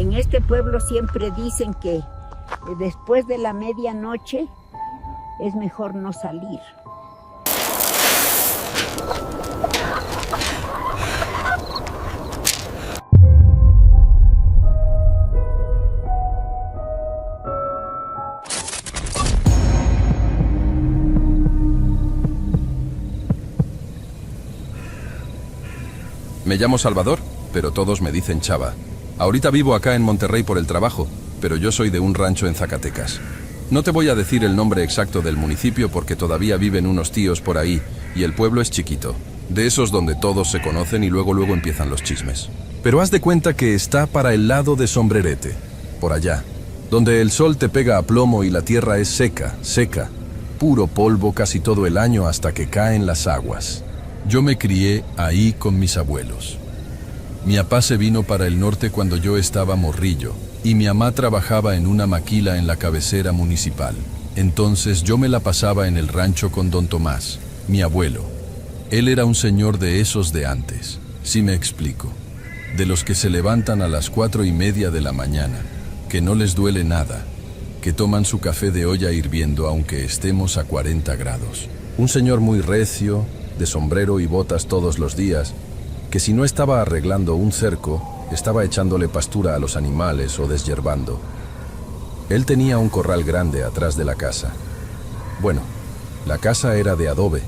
En este pueblo siempre dicen que después de la medianoche es mejor no salir. Me llamo Salvador, pero todos me dicen Chava. Ahorita vivo acá en Monterrey por el trabajo, pero yo soy de un rancho en Zacatecas. No te voy a decir el nombre exacto del municipio porque todavía viven unos tíos por ahí y el pueblo es chiquito. De esos donde todos se conocen y luego empiezan los chismes. Pero haz de cuenta que está para el lado de Sombrerete, por allá, donde el sol te pega a plomo y la tierra es seca, puro polvo casi todo el año hasta que caen las aguas. Yo me crié ahí con mis abuelos. Mi papá se vino para el norte cuando yo estaba morrillo y mi mamá trabajaba en una maquila en la cabecera municipal. Entonces yo me la pasaba en el rancho con don Tomás, mi abuelo. Él era un señor de esos de antes, si me explico. De los que se levantan a las 4:30 de la mañana, que no les duele nada, que toman su café de olla hirviendo aunque estemos a 40 grados. Un señor muy recio, de sombrero y botas todos los días, que si no estaba arreglando un cerco, estaba echándole pastura a los animales o deshiervando. Él tenía un corral grande atrás de la casa. Bueno, la casa era de adobe,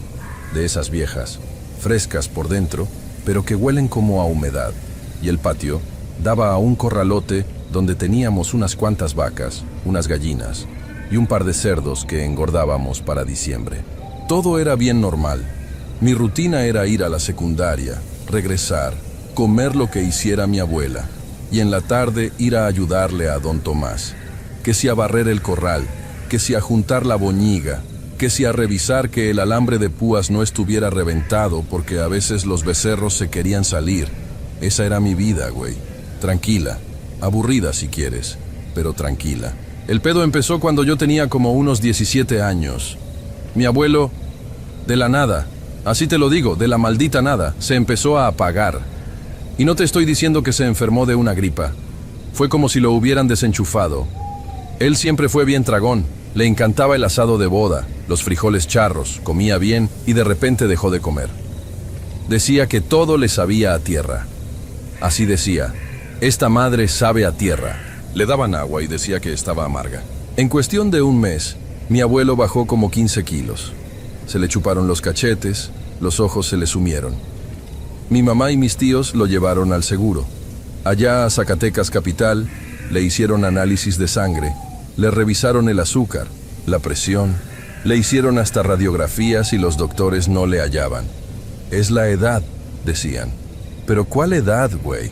de esas viejas, frescas por dentro, pero que huelen como a humedad, y el patio daba a un corralote donde teníamos unas cuantas vacas, unas gallinas y un par de cerdos que engordábamos para diciembre. Todo era bien normal. Mi rutina era ir a la secundaria, regresar, comer lo que hiciera mi abuela y en la tarde ir a ayudarle a don Tomás, que si a barrer el corral, que si a juntar la boñiga, que si a revisar que el alambre de púas no estuviera reventado porque a veces los becerros se querían salir. Esa era mi vida, güey. Tranquila, aburrida si quieres, pero tranquila. El pedo empezó cuando yo tenía como unos 17 años. Mi abuelo, de la nada, así te lo digo, de la maldita nada, se empezó a apagar. Y no te estoy diciendo que se enfermó de una gripa. Fue como si lo hubieran desenchufado. Él siempre fue bien tragón. Le encantaba el asado de boda, los frijoles charros, comía bien y de repente dejó de comer. Decía que todo le sabía a tierra. Así decía, esta madre sabe a tierra. Le daban agua y decía que estaba amarga. En cuestión de un mes, mi abuelo bajó como 15 kilos. Se le chuparon los cachetes, los ojos se le sumieron. Mi mamá y mis tíos lo llevaron al seguro. Allá a Zacatecas capital, le hicieron análisis de sangre, le revisaron el azúcar, la presión, le hicieron hasta radiografías y los doctores no le hallaban. Es la edad, decían. ¿Pero cuál edad, güey?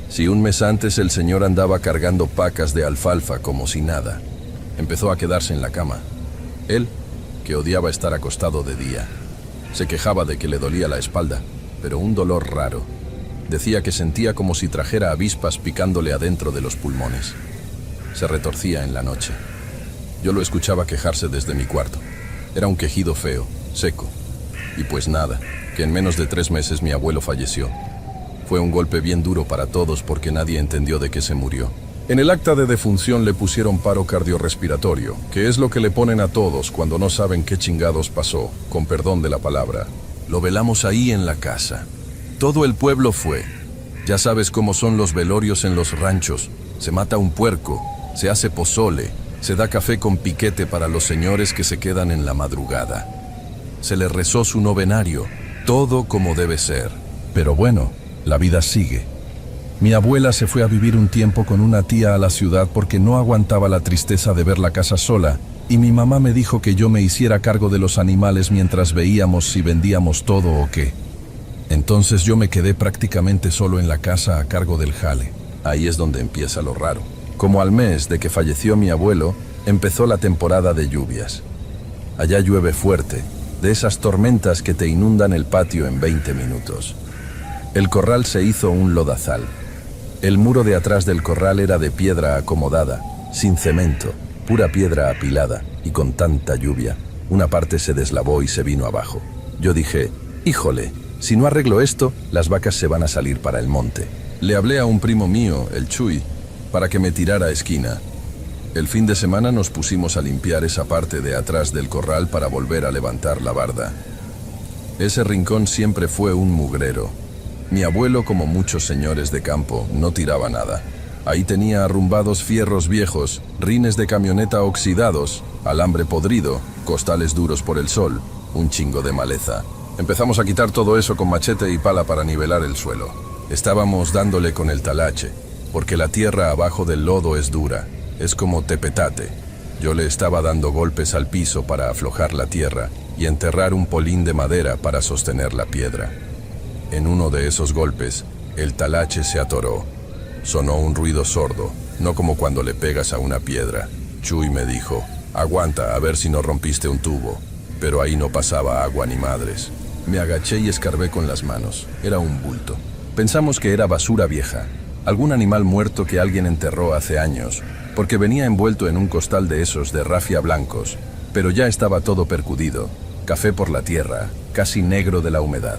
Si un mes antes el señor andaba cargando pacas de alfalfa como si nada. Empezó a quedarse en la cama. Él, que odiaba estar acostado de día. Se quejaba de que le dolía la espalda, pero un dolor raro. Decía que sentía como si trajera avispas picándole adentro de los pulmones. Se retorcía en la noche. Yo lo escuchaba quejarse desde mi cuarto. Era un quejido feo, seco. Y pues nada, que en menos de 3 meses mi abuelo falleció. Fue un golpe bien duro para todos porque nadie entendió de qué se murió. En el acta de defunción le pusieron paro cardiorrespiratorio, que es lo que le ponen a todos cuando no saben qué chingados pasó, con perdón de la palabra. Lo velamos ahí en la casa. Todo el pueblo fue. Ya sabes cómo son los velorios en los ranchos. Se mata un puerco, se hace pozole, se da café con piquete para los señores que se quedan en la madrugada. Se le rezó su novenario, todo como debe ser. Pero bueno, la vida sigue. Mi abuela se fue a vivir un tiempo con una tía a la ciudad porque no aguantaba la tristeza de ver la casa sola, y mi mamá me dijo que yo me hiciera cargo de los animales mientras veíamos si vendíamos todo o qué. Entonces yo me quedé prácticamente solo en la casa a cargo del jale. Ahí es donde empieza lo raro. Como al mes de que falleció mi abuelo, empezó la temporada de lluvias. Allá llueve fuerte, de esas tormentas que te inundan el patio en 20 minutos. El corral se hizo un lodazal. El muro de atrás del corral era de piedra acomodada, sin cemento, pura piedra apilada, y con tanta lluvia, una parte se deslavó y se vino abajo. Yo dije, híjole, si no arreglo esto, las vacas se van a salir para el monte. Le hablé a un primo mío, el Chuy, para que me tirara a esquina. El fin de semana nos pusimos a limpiar esa parte de atrás del corral para volver a levantar la barda. Ese rincón siempre fue un mugrero. Mi abuelo, como muchos señores de campo, no tiraba nada. Ahí tenía arrumbados fierros viejos, rines de camioneta oxidados, alambre podrido, costales duros por el sol, un chingo de maleza. Empezamos a quitar todo eso con machete y pala para nivelar el suelo. Estábamos dándole con el talache, porque la tierra abajo del lodo es dura, es como tepetate. Yo le estaba dando golpes al piso para aflojar la tierra y enterrar un polín de madera para sostener la piedra. En uno de esos golpes, el talache se atoró. Sonó un ruido sordo, no como cuando le pegas a una piedra. Chuy me dijo, aguanta a ver si no rompiste un tubo. Pero ahí no pasaba agua ni madres. Me agaché y escarbé con las manos. Era un bulto. Pensamos que era basura vieja, algún animal muerto que alguien enterró hace años, porque venía envuelto en un costal de esos de rafia blancos, pero ya estaba todo percudido, café por la tierra, casi negro de la humedad.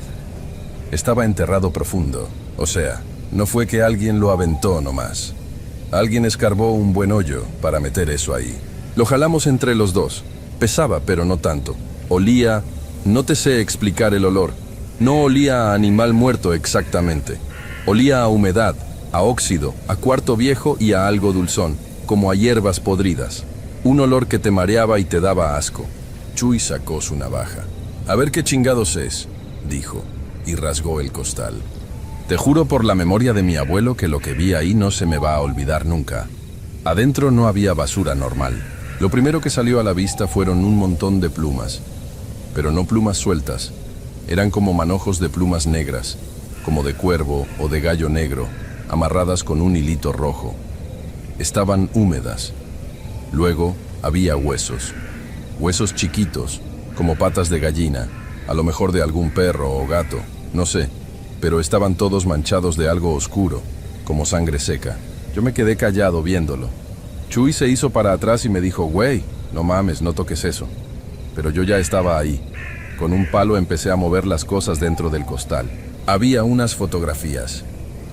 Estaba enterrado profundo, o sea, no fue que alguien lo aventó nomás. Alguien escarbó un buen hoyo para meter eso ahí. Lo jalamos entre los dos. Pesaba, pero no tanto. Olía, no te sé explicar el olor. No olía a animal muerto exactamente. Olía a humedad, a óxido, a cuarto viejo y a algo dulzón, como a hierbas podridas. Un olor que te mareaba y te daba asco. Chuy sacó su navaja. A ver qué chingados es, dijo, y rasgó el costal. Te juro por la memoria de mi abuelo que lo que vi ahí no se me va a olvidar nunca. Adentro no había basura normal. Lo primero que salió a la vista fueron un montón de plumas. Pero no plumas sueltas. Eran como manojos de plumas negras, como de cuervo o de gallo negro, amarradas con un hilito rojo. Estaban húmedas. Luego había huesos. Huesos chiquitos, como patas de gallina, a lo mejor de algún perro o gato, no sé. Pero estaban todos manchados de algo oscuro, como sangre seca. Yo me quedé callado viéndolo. Chuy se hizo para atrás y me dijo, güey, no mames, no toques eso. Pero yo ya estaba ahí. Con un palo empecé a mover las cosas dentro del costal. Había unas fotografías.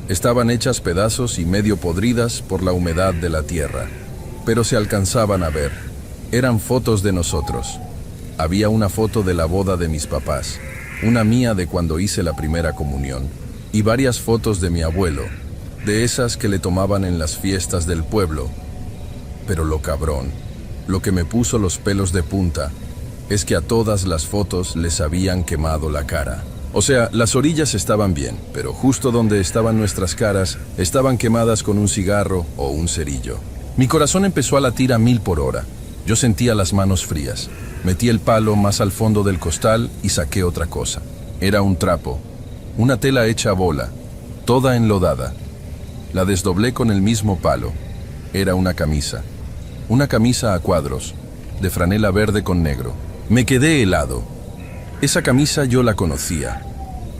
Estaban hechas pedazos y medio podridas por la humedad de la tierra, pero se alcanzaban a ver. Eran fotos de nosotros. Había una foto de la boda de mis papás, una mía de cuando hice la primera comunión, y varias fotos de mi abuelo, de esas que le tomaban en las fiestas del pueblo. Pero lo cabrón, lo que me puso los pelos de punta, es que a todas las fotos les habían quemado la cara. O sea, las orillas estaban bien, pero justo donde estaban nuestras caras, estaban quemadas con un cigarro o un cerillo. Mi corazón empezó a latir a 1000 por hora. Yo sentía las manos frías. Metí el palo más al fondo del costal y saqué otra cosa. Era un trapo, una tela hecha bola, toda enlodada. La desdoblé con el mismo palo. Era una camisa a cuadros, de franela verde con negro. Me quedé helado. Esa camisa yo la conocía.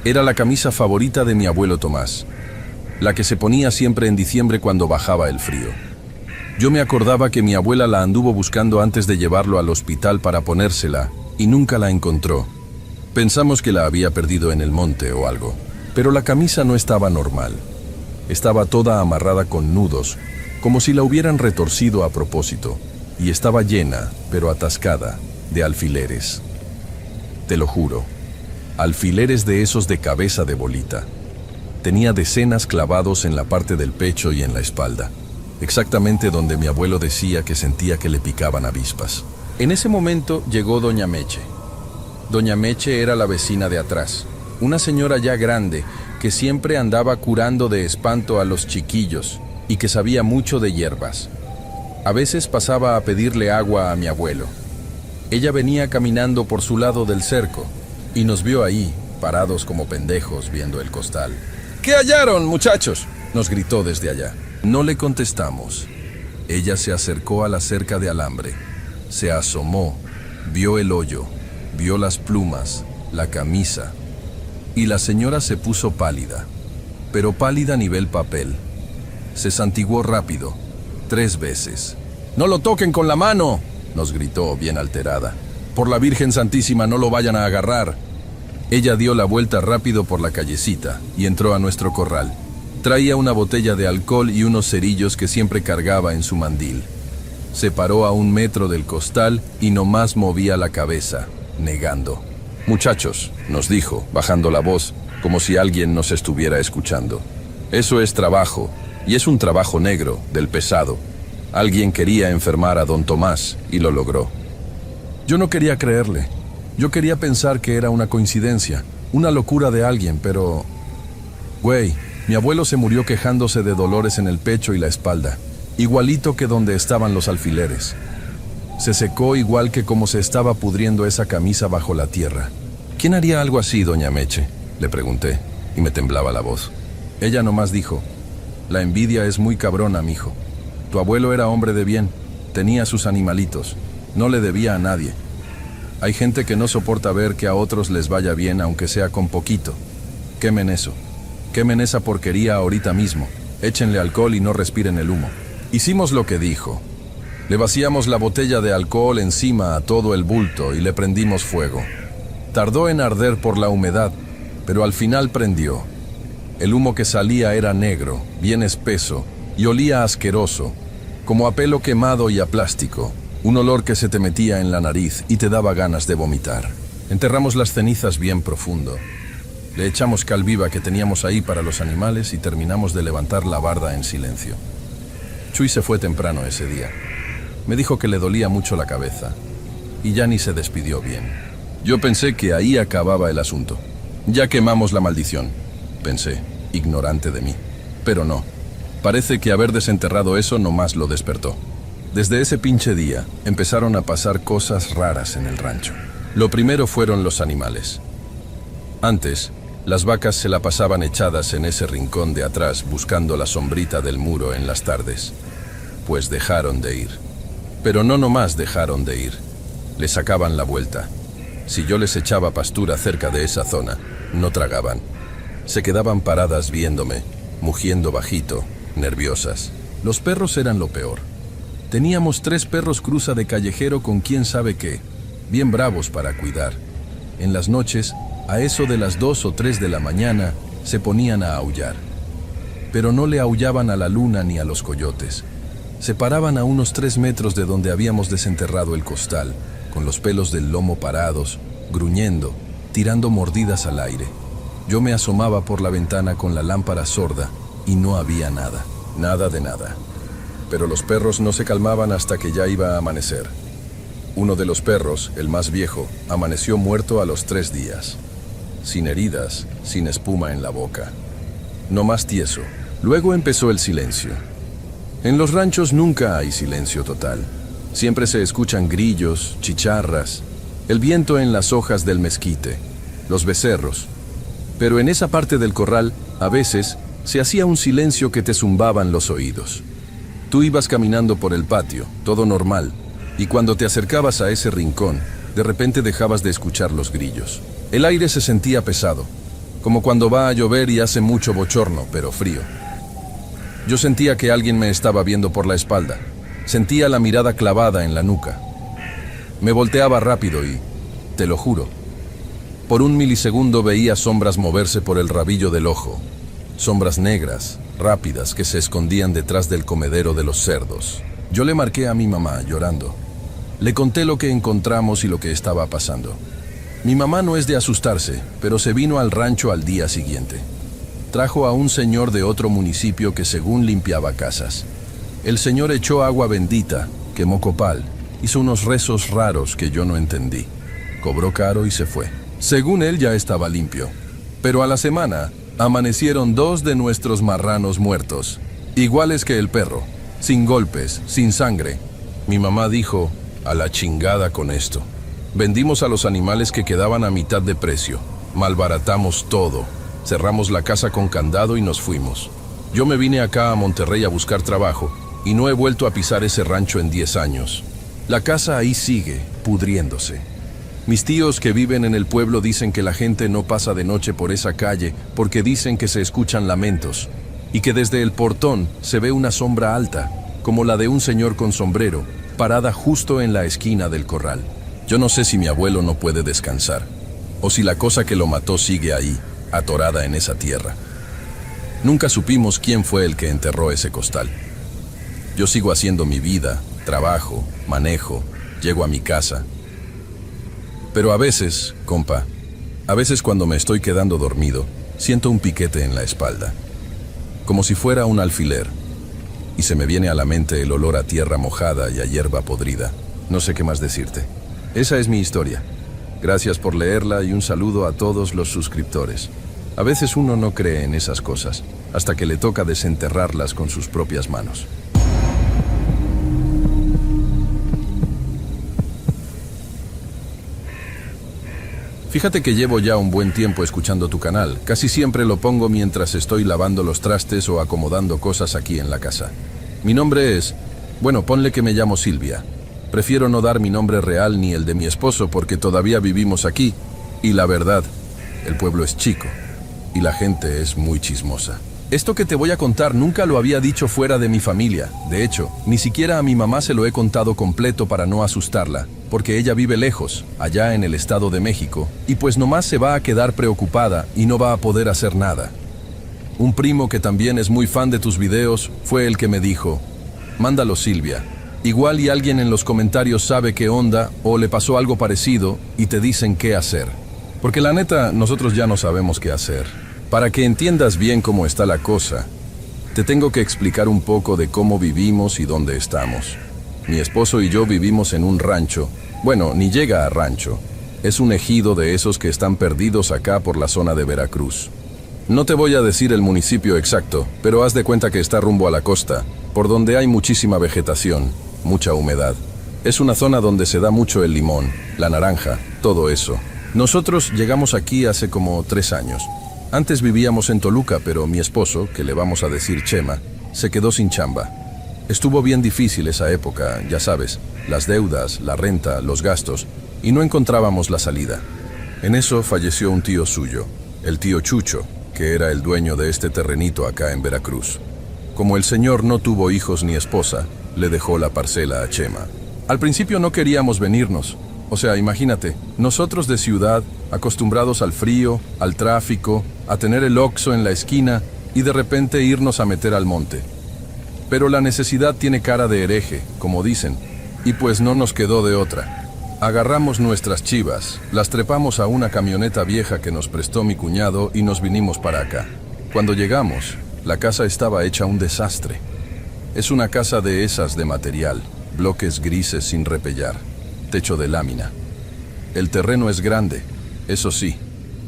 Era la camisa favorita de mi abuelo Tomás, la que se ponía siempre en diciembre cuando bajaba el frío. Yo me acordaba que mi abuela la anduvo buscando antes de llevarlo al hospital para ponérsela, y nunca la encontró. Pensamos que la había perdido en el monte o algo, pero la camisa no estaba normal. Estaba toda amarrada con nudos, como si la hubieran retorcido a propósito, y estaba llena, pero atascada, de alfileres. Te lo juro, alfileres de esos de cabeza de bolita. Tenía decenas clavados en la parte del pecho y en la espalda, exactamente donde mi abuelo decía que sentía que le picaban avispas. En ese momento llegó Doña Meche. Doña Meche era la vecina de atrás, una señora ya grande que siempre andaba curando de espanto a los chiquillos y que sabía mucho de hierbas. A veces pasaba a pedirle agua a mi abuelo. Ella venía caminando por su lado del cerco y nos vio ahí, parados como pendejos viendo el costal. ¿Qué hallaron, muchachos?, nos gritó desde allá. No le contestamos. Ella se acercó a la cerca de alambre, se asomó, vio el hoyo, vio las plumas, la camisa, y la señora se puso pálida, pero pálida a nivel papel. Se santiguó rápido, 3 veces. ¡No lo toquen con la mano!, nos gritó bien alterada. ¡Por la Virgen Santísima, no lo vayan a agarrar! Ella dio la vuelta rápido por la callecita y entró a nuestro corral. Traía una botella de alcohol y unos cerillos que siempre cargaba en su mandil. Se paró a 1 metro del costal y nomás movía la cabeza, negando. «Muchachos», nos dijo, bajando la voz, como si alguien nos estuviera escuchando. «Eso es trabajo, y es un trabajo negro, del pesado. Alguien quería enfermar a don Tomás, y lo logró». Yo no quería creerle. Yo quería pensar que era una coincidencia, una locura de alguien, pero... Güey, mi abuelo se murió quejándose de dolores en el pecho y la espalda, igualito que donde estaban los alfileres. Se secó igual que como se estaba pudriendo esa camisa bajo la tierra. «¿Quién haría algo así, doña Meche?», le pregunté, y me temblaba la voz. Ella nomás dijo: «La envidia es muy cabrona, mijo. Tu abuelo era hombre de bien, tenía sus animalitos, no le debía a nadie. Hay gente que no soporta ver que a otros les vaya bien aunque sea con poquito. Quemen eso. Quemen esa porquería ahorita mismo. Échenle alcohol y no respiren el humo». Hicimos lo que dijo. Le vaciamos la botella de alcohol encima a todo el bulto y le prendimos fuego. Tardó en arder por la humedad, pero al final prendió. El humo que salía era negro, bien espeso, y olía asqueroso, como a pelo quemado y a plástico, un olor que se te metía en la nariz y te daba ganas de vomitar. Enterramos las cenizas bien profundo. Le echamos cal viva que teníamos ahí para los animales y terminamos de levantar la barda en silencio. Chuy se fue temprano ese día. Me dijo que le dolía mucho la cabeza, y ya ni se despidió bien. Yo pensé que ahí acababa el asunto. Ya quemamos la maldición, pensé, ignorante de mí. Pero no. Parece que haber desenterrado eso nomás lo despertó. Desde ese pinche día empezaron a pasar cosas raras en el rancho. Lo primero fueron los animales. Antes, las vacas se la pasaban echadas en ese rincón de atrás buscando la sombrita del muro en las tardes. Pues dejaron de ir. Pero no nomás dejaron de ir. Le sacaban la vuelta. Si yo les echaba pastura cerca de esa zona, no tragaban. Se quedaban paradas viéndome, mugiendo bajito, nerviosas. Los perros eran lo peor. Teníamos 3 perros cruza de callejero con quién sabe qué, bien bravos para cuidar. En las noches, a eso de las 2 o 3 de la mañana, se ponían a aullar. Pero no le aullaban a la luna ni a los coyotes. Se paraban a unos 3 metros de donde habíamos desenterrado el costal, con los pelos del lomo parados, gruñendo, tirando mordidas al aire. Yo me asomaba por la ventana con la lámpara sorda y no había nada, nada de nada. Pero los perros no se calmaban hasta que ya iba a amanecer. Uno de los perros, el más viejo, amaneció muerto a los 3 días. Sin heridas, sin espuma en la boca. No más tieso. Luego empezó el silencio. En los ranchos nunca hay silencio total. Siempre se escuchan grillos, chicharras, el viento en las hojas del mezquite, los becerros. Pero en esa parte del corral, a veces, se hacía un silencio que te zumbaban los oídos. Tú ibas caminando por el patio, todo normal, y cuando te acercabas a ese rincón, de repente dejabas de escuchar los grillos. El aire se sentía pesado, como cuando va a llover y hace mucho bochorno, pero frío. Yo sentía que alguien me estaba viendo por la espalda. Sentía la mirada clavada en la nuca. Me volteaba rápido y, te lo juro, por 1 milisegundo veía sombras moverse por el rabillo del ojo. Sombras negras, rápidas, que se escondían detrás del comedero de los cerdos. Yo le marqué a mi mamá, llorando. Le conté lo que encontramos y lo que estaba pasando. Mi mamá no es de asustarse, pero se vino al rancho al día siguiente. Trajo a un señor de otro municipio que según limpiaba casas. El señor echó agua bendita, quemó copal, hizo unos rezos raros que yo no entendí. Cobró caro y se fue. Según él ya estaba limpio. Pero a la semana, amanecieron 2 de nuestros marranos muertos, iguales que el perro, sin golpes, sin sangre. Mi mamá dijo, a la chingada con esto. Vendimos a los animales que quedaban a mitad de precio. Malbaratamos todo. Cerramos la casa con candado y nos fuimos. Yo me vine acá a Monterrey a buscar trabajo y no he vuelto a pisar ese rancho en 10 años. La casa ahí sigue, pudriéndose. Mis tíos que viven en el pueblo dicen que la gente no pasa de noche por esa calle porque dicen que se escuchan lamentos y que desde el portón se ve una sombra alta, como la de un señor con sombrero, parada justo en la esquina del corral. Yo no sé si mi abuelo no puede descansar, o si la cosa que lo mató sigue ahí, atorada en esa tierra. Nunca supimos quién fue el que enterró ese costal. Yo sigo haciendo mi vida, trabajo, manejo, llego a mi casa. Pero a veces, compa, a veces cuando me estoy quedando dormido, siento un piquete en la espalda, como si fuera un alfiler, y se me viene a la mente el olor a tierra mojada y a hierba podrida. No sé qué más decirte. Esa es mi historia. Gracias por leerla y un saludo a todos los suscriptores. A veces uno no cree en esas cosas, hasta que le toca desenterrarlas con sus propias manos. Fíjate que llevo ya un buen tiempo escuchando tu canal. Casi siempre lo pongo mientras estoy lavando los trastes o acomodando cosas aquí en la casa. Mi nombre es... Bueno, ponle que me llamo Silvia. Prefiero no dar mi nombre real ni el de mi esposo porque todavía vivimos aquí. Y la verdad, el pueblo es chico y la gente es muy chismosa. Esto que te voy a contar nunca lo había dicho fuera de mi familia. De hecho, ni siquiera a mi mamá se lo he contado completo para no asustarla, porque ella vive lejos, allá en el Estado de México, y pues nomás se va a quedar preocupada y no va a poder hacer nada. Un primo que también es muy fan de tus videos fue el que me dijo, mándalo Silvia, igual y alguien en los comentarios sabe qué onda o le pasó algo parecido y te dicen qué hacer. Porque la neta, nosotros ya no sabemos qué hacer. Para que entiendas bien cómo está la cosa, te tengo que explicar un poco de cómo vivimos y dónde estamos. Mi esposo y yo vivimos en un rancho. Bueno, ni llega a rancho. Es un ejido de esos que están perdidos acá por la zona de Veracruz. No te voy a decir el municipio exacto, pero haz de cuenta que está rumbo a la costa, por donde hay muchísima vegetación, mucha humedad. Es una zona donde se da mucho el limón, la naranja, todo eso. Nosotros llegamos aquí hace como 3 años. Antes vivíamos en Toluca, pero mi esposo, que le vamos a decir Chema, se quedó sin chamba. Estuvo bien difícil esa época, ya sabes, las deudas, la renta, los gastos, y no encontrábamos la salida. En eso falleció un tío suyo, el tío Chucho, que era el dueño de este terrenito acá en Veracruz. Como el señor no tuvo hijos ni esposa, le dejó la parcela a Chema. Al principio no queríamos venirnos. O sea, imagínate, nosotros de ciudad, acostumbrados al frío, al tráfico, a tener el Oxxo en la esquina y de repente irnos a meter al monte. Pero la necesidad tiene cara de hereje, como dicen, y pues no nos quedó de otra. Agarramos nuestras chivas, las trepamos a una camioneta vieja que nos prestó mi cuñado y nos vinimos para acá. Cuando llegamos, la casa estaba hecha un desastre. Es una casa de esas de material, bloques grises sin repellar. Techo de lámina. El terreno es grande, eso sí,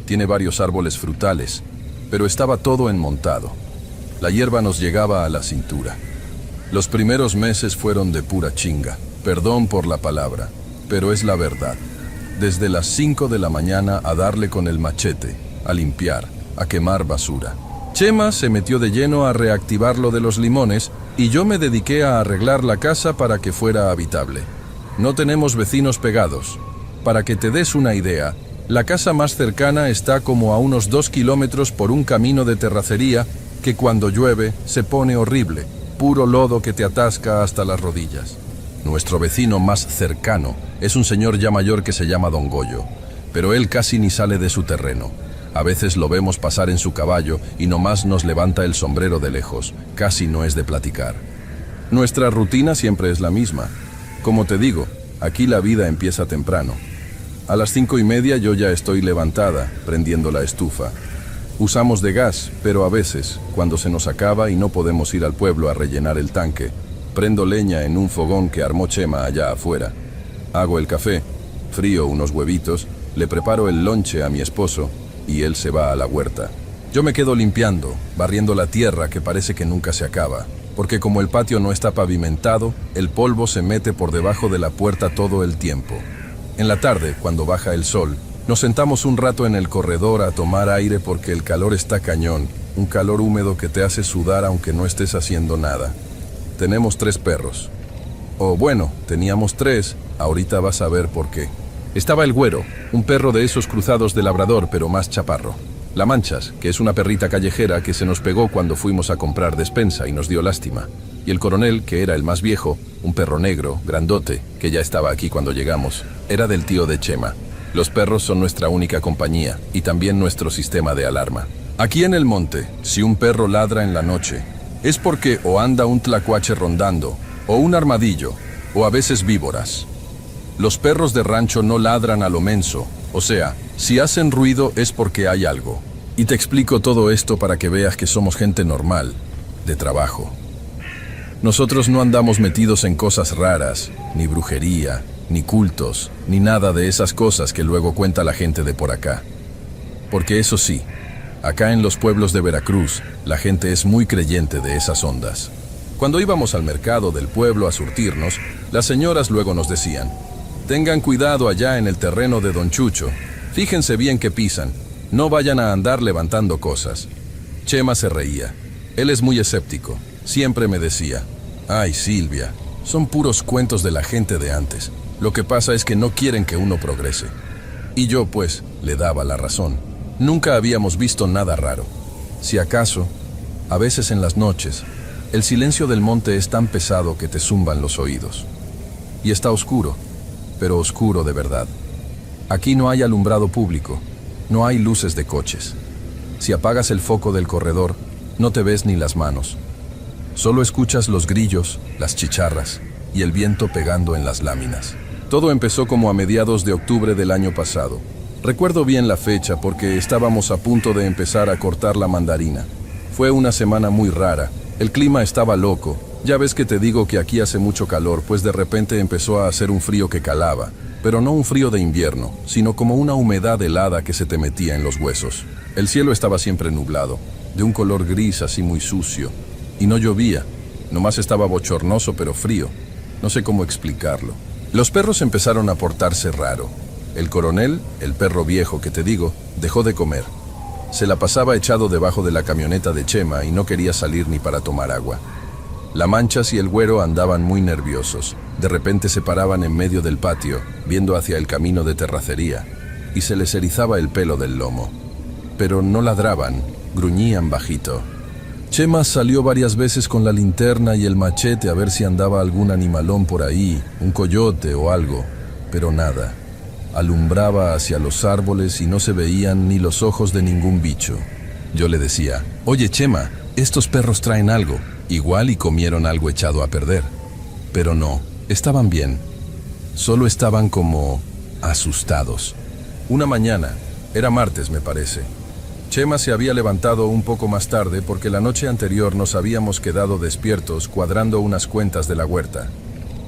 tiene varios árboles frutales, pero estaba todo enmontado. La hierba nos llegaba a la cintura. Los primeros meses fueron de pura chinga, perdón por la palabra, pero es la verdad. Desde las 5 de la mañana a darle con el machete, a limpiar, a quemar basura. Chema se metió de lleno a reactivar lo de los limones y yo me dediqué a arreglar la casa para que fuera habitable. No tenemos vecinos pegados. Para que te des una idea, la casa más cercana está como a unos 2 kilómetros por un camino de terracería que cuando llueve se pone horrible, puro lodo que te atasca hasta las rodillas. Nuestro vecino más cercano es un señor ya mayor que se llama Don Goyo, pero él casi ni sale de su terreno. A veces lo vemos pasar en su caballo y nomás nos levanta el sombrero de lejos, casi no es de platicar. Nuestra rutina siempre es la misma. Como te digo, aquí la vida empieza temprano. A las 5:30 yo ya estoy levantada, prendiendo la estufa. Usamos de gas, pero a veces, cuando se nos acaba y no podemos ir al pueblo a rellenar el tanque, prendo leña en un fogón que armó Chema allá afuera. Hago el café, frío unos huevitos, le preparo el lonche a mi esposo y él se va a la huerta. Yo me quedo limpiando, barriendo la tierra que parece que nunca se acaba. Porque como el patio no está pavimentado, el polvo se mete por debajo de la puerta todo el tiempo. En la tarde, cuando baja el sol, nos sentamos un rato en el corredor a tomar aire porque el calor está cañón, un calor húmedo que te hace sudar aunque no estés haciendo nada. Tenemos 3 perros. O bueno, teníamos 3, ahorita vas a ver por qué. Estaba el Güero, un perro de esos cruzados de labrador pero más chaparro. La Manchas, que es una perrita callejera que se nos pegó cuando fuimos a comprar despensa y nos dio lástima. Y el Coronel, que era el más viejo, un perro negro, grandote, que ya estaba aquí cuando llegamos, era del tío de Chema. Los perros son nuestra única compañía y también nuestro sistema de alarma. Aquí en el monte, si un perro ladra en la noche, es porque o anda un tlacuache rondando, o un armadillo, o a veces víboras. Los perros de rancho no ladran a lo menso, o sea, si hacen ruido es porque hay algo. Y te explico todo esto para que veas que somos gente normal, de trabajo. Nosotros no andamos metidos en cosas raras, ni brujería, ni cultos, ni nada de esas cosas que luego cuenta la gente de por acá. Porque eso sí, acá en los pueblos de Veracruz, la gente es muy creyente de esas ondas. Cuando íbamos al mercado del pueblo a surtirnos, las señoras luego nos decían: tengan cuidado allá en el terreno de Don Chucho, fíjense bien que pisan, no vayan a andar levantando cosas. Chema se reía. Él es muy escéptico. Siempre me decía: ay, Silvia, son puros cuentos de la gente de antes. Lo que pasa es que no quieren que uno progrese. Y yo, pues, le daba la razón. Nunca habíamos visto nada raro. Si acaso, a veces en las noches, el silencio del monte es tan pesado que te zumban los oídos. Y está oscuro, pero oscuro de verdad. Aquí no hay alumbrado público, no hay luces de coches. Si apagas el foco del corredor, no te ves ni las manos. Solo escuchas los grillos, las chicharras y el viento pegando en las láminas. Todo empezó como a mediados de octubre del año pasado. Recuerdo bien la fecha porque estábamos a punto de empezar a cortar la mandarina. Fue una semana muy rara. El clima estaba loco. Ya ves que te digo que aquí hace mucho calor, pues de repente empezó a hacer un frío que calaba. Pero no un frío de invierno, sino como una humedad helada que se te metía en los huesos. El cielo estaba siempre nublado, de un color gris así muy sucio. Y no llovía, nomás estaba bochornoso pero frío. No sé cómo explicarlo. Los perros empezaron a portarse raro. El coronel, el perro viejo que te digo, dejó de comer. Se la pasaba echado debajo de la camioneta de Chema y no quería salir ni para tomar agua. La Manchas y el Güero andaban muy nerviosos. De repente se paraban en medio del patio, viendo hacia el camino de terracería, y se les erizaba el pelo del lomo. Pero no ladraban, gruñían bajito. Chema salió varias veces con la linterna y el machete a ver si andaba algún animalón por ahí, un coyote o algo, pero nada. Alumbraba hacia los árboles y no se veían ni los ojos de ningún bicho. Yo le decía: oye Chema, estos perros traen algo, igual y comieron algo echado a perder. Pero no, estaban bien. Solo estaban como asustados. Una mañana, era martes me parece, Chema se había levantado un poco más tarde porque la noche anterior nos habíamos quedado despiertos cuadrando unas cuentas de la huerta.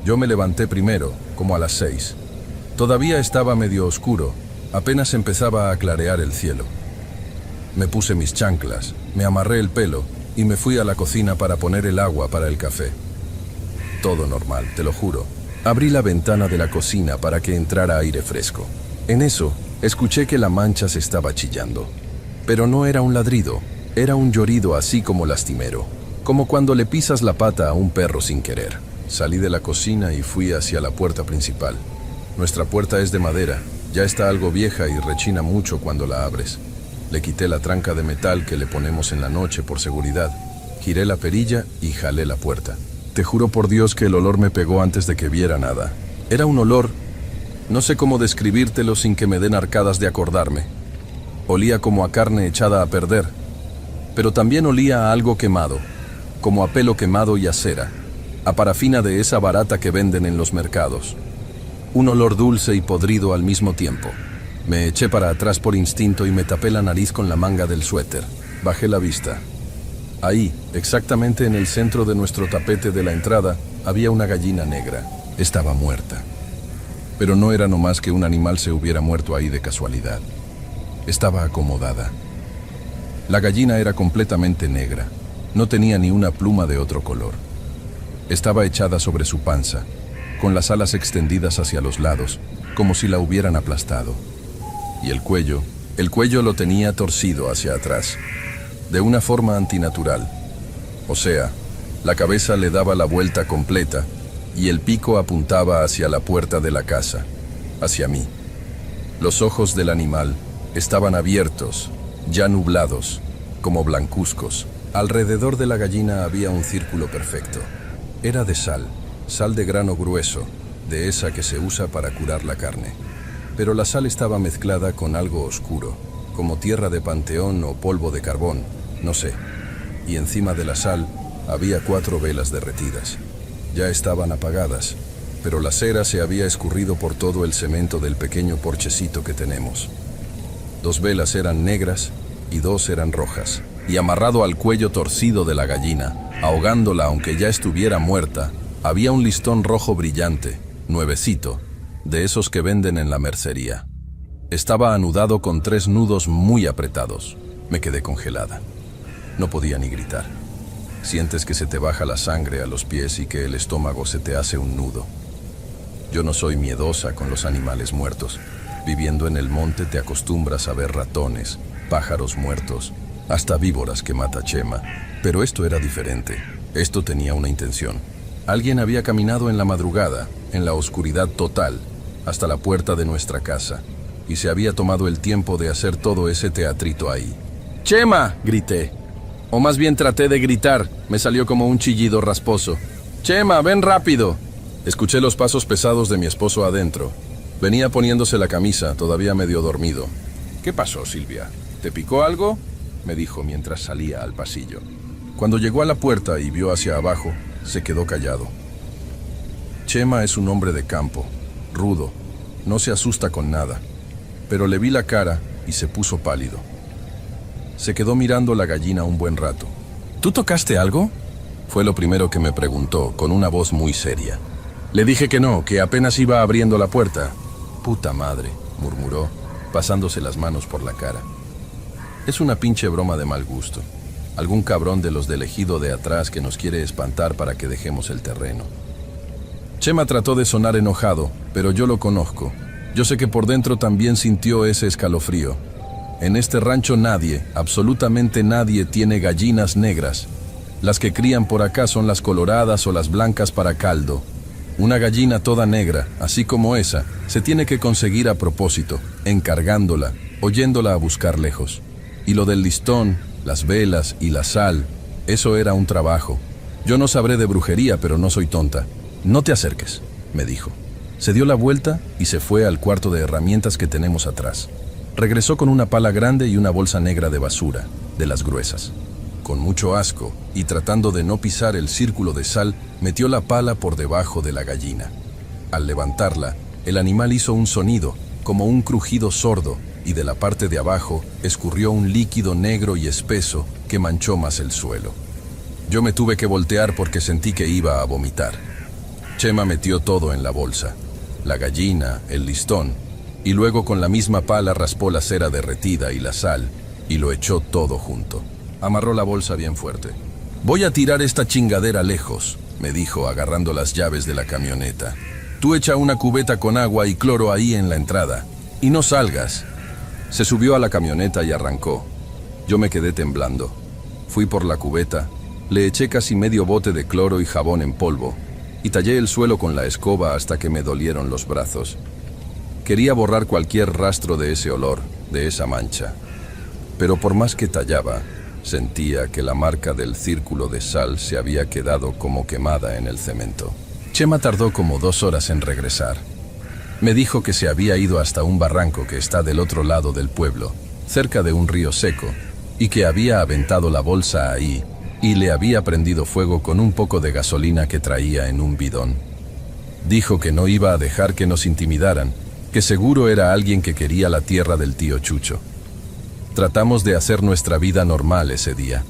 Yo me levanté primero, como a las 6. Todavía estaba medio oscuro, apenas empezaba a clarear el cielo. Me puse mis chanclas, me amarré el pelo y me fui a la cocina para poner el agua para el café. Todo normal, te lo juro. Abrí la ventana de la cocina para que entrara aire fresco. En eso, escuché que la Mancha se estaba chillando. Pero no era un ladrido, era un llorido así como lastimero, como cuando le pisas la pata a un perro sin querer. Salí de la cocina y fui hacia la puerta principal. Nuestra puerta es de madera, ya está algo vieja y rechina mucho cuando la abres. Le quité la tranca de metal que le ponemos en la noche por seguridad, giré la perilla y jalé la puerta. Te juro por Dios que el olor me pegó antes de que viera nada. Era un olor, no sé cómo describírtelo sin que me den arcadas de acordarme. Olía como a carne echada a perder, pero también olía a algo quemado, como a pelo quemado y a cera, a parafina de esa barata que venden en los mercados. Un olor dulce y podrido al mismo tiempo. Me eché para atrás por instinto y me tapé la nariz con la manga del suéter. Bajé la vista. Ahí, exactamente en el centro de nuestro tapete de la entrada, había una gallina negra. Estaba muerta. Pero no era nomás que un animal se hubiera muerto ahí de casualidad. Estaba acomodada. La gallina era completamente negra. No tenía ni una pluma de otro color. Estaba echada sobre su panza, con las alas extendidas hacia los lados, como si la hubieran aplastado. Y el cuello lo tenía torcido hacia atrás, de una forma antinatural. O sea, la cabeza le daba la vuelta completa y el pico apuntaba hacia la puerta de la casa, hacia mí. Los ojos del animal estaban abiertos, ya nublados, como blancuzcos. Alrededor de la gallina había un círculo perfecto. Era de sal de grano grueso, de esa que se usa para curar la carne. Pero la sal estaba mezclada con algo oscuro, como tierra de panteón o polvo de carbón, no sé. Y encima de la sal había 4 velas derretidas. Ya estaban apagadas, pero la cera se había escurrido por todo el cemento del pequeño porchecito que tenemos. 2 velas eran negras y 2 eran rojas. Y amarrado al cuello torcido de la gallina, ahogándola aunque ya estuviera muerta, había un listón rojo brillante, nuevecito, de esos que venden en la mercería. Estaba anudado con 3 nudos muy apretados. Me quedé congelada. No podía ni gritar. Sientes que se te baja la sangre a los pies y que el estómago se te hace un nudo. Yo no soy miedosa con los animales muertos. Viviendo en el monte te acostumbras a ver ratones, pájaros muertos, hasta víboras que mata Chema. Pero esto era diferente. Esto tenía una intención. Alguien había caminado en la madrugada, en la oscuridad total, hasta la puerta de nuestra casa, y se había tomado el tiempo de hacer todo ese teatrito ahí. ¡Chema!, grité. O más bien traté de gritar, me salió como un chillido rasposo. ¡Chema, ven rápido! Escuché los pasos pesados de mi esposo adentro. Venía poniéndose la camisa, todavía medio dormido. ¿Qué pasó, Silvia? ¿Te picó algo?, me dijo mientras salía al pasillo. Cuando llegó a la puerta y vio hacia abajo, se quedó callado. Chema es un hombre de campo, rudo, no se asusta con nada, pero le vi la cara y se puso pálido. Se quedó mirando la gallina un buen rato. ¿Tú tocaste algo?, fue lo primero que me preguntó, con una voz muy seria. Le dije que no, que apenas iba abriendo la puerta. Puta madre, murmuró, pasándose las manos por la cara. Es una pinche broma de mal gusto. Algún cabrón de los del ejido de atrás que nos quiere espantar para que dejemos el terreno. Chema trató de sonar enojado, pero yo lo conozco. Yo sé que por dentro también sintió ese escalofrío. En este rancho nadie, absolutamente nadie, tiene gallinas negras. Las que crían por acá son las coloradas o las blancas para caldo. Una gallina toda negra, así como esa, se tiene que conseguir a propósito, encargándola, oyéndola a buscar lejos. Y lo del listón, las velas y la sal, eso era un trabajo. Yo no sabré de brujería, pero no soy tonta. No te acerques, me dijo. Se dio la vuelta y se fue al cuarto de herramientas que tenemos atrás. Regresó con una pala grande y una bolsa negra de basura, de las gruesas. Con mucho asco, y tratando de no pisar el círculo de sal, metió la pala por debajo de la gallina. Al levantarla, el animal hizo un sonido, como un crujido sordo, y de la parte de abajo escurrió un líquido negro y espeso que manchó más el suelo. Yo me tuve que voltear porque sentí que iba a vomitar. Chema metió todo en la bolsa, la gallina, el listón, y luego con la misma pala raspó la cera derretida y la sal, y lo echó todo junto. Amarró la bolsa bien fuerte. «Voy a tirar esta chingadera lejos», me dijo agarrando las llaves de la camioneta. «Tú echa una cubeta con agua y cloro ahí en la entrada, y no salgas». Se subió a la camioneta y arrancó. Yo me quedé temblando. Fui por la cubeta, le eché casi medio bote de cloro y jabón en polvo, y tallé el suelo con la escoba hasta que me dolieron los brazos. Quería borrar cualquier rastro de ese olor, de esa mancha. Pero por más que tallaba, sentía que la marca del círculo de sal se había quedado como quemada en el cemento. Chema tardó como 2 horas en regresar. Me dijo que se había ido hasta un barranco que está del otro lado del pueblo, cerca de un río seco, y que había aventado la bolsa ahí y le había prendido fuego con un poco de gasolina que traía en un bidón. Dijo que no iba a dejar que nos intimidaran, que seguro era alguien que quería la tierra del tío Chucho. Tratamos de hacer nuestra vida normal ese día.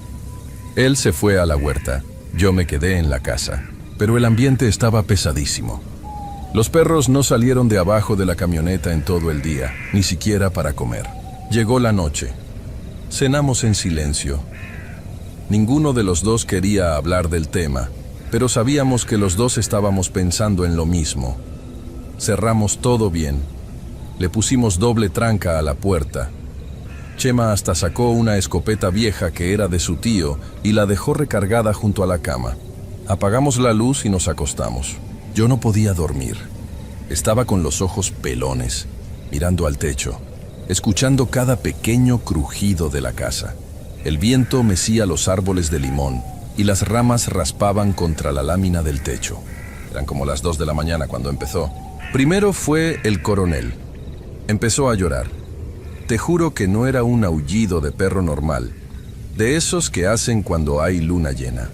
Él se fue a la huerta, yo me quedé en la casa, pero el ambiente estaba pesadísimo. Los perros no salieron de abajo de la camioneta en todo el día, ni siquiera para comer. Llegó la noche. Cenamos en silencio. Ninguno de los dos quería hablar del tema, pero sabíamos que los dos estábamos pensando en lo mismo. Cerramos todo bien. Le pusimos doble tranca a la puerta. Chema hasta sacó una escopeta vieja que era de su tío y la dejó recargada junto a la cama. Apagamos la luz y nos acostamos. Yo no podía dormir. Estaba con los ojos pelones, mirando al techo, escuchando cada pequeño crujido de la casa. El viento mecía los árboles de limón y las ramas raspaban contra la lámina del techo. Eran como las 2 de la mañana cuando empezó. Primero fue el coronel. Empezó a llorar. Te juro que no era un aullido de perro normal, de esos que hacen cuando hay luna llena.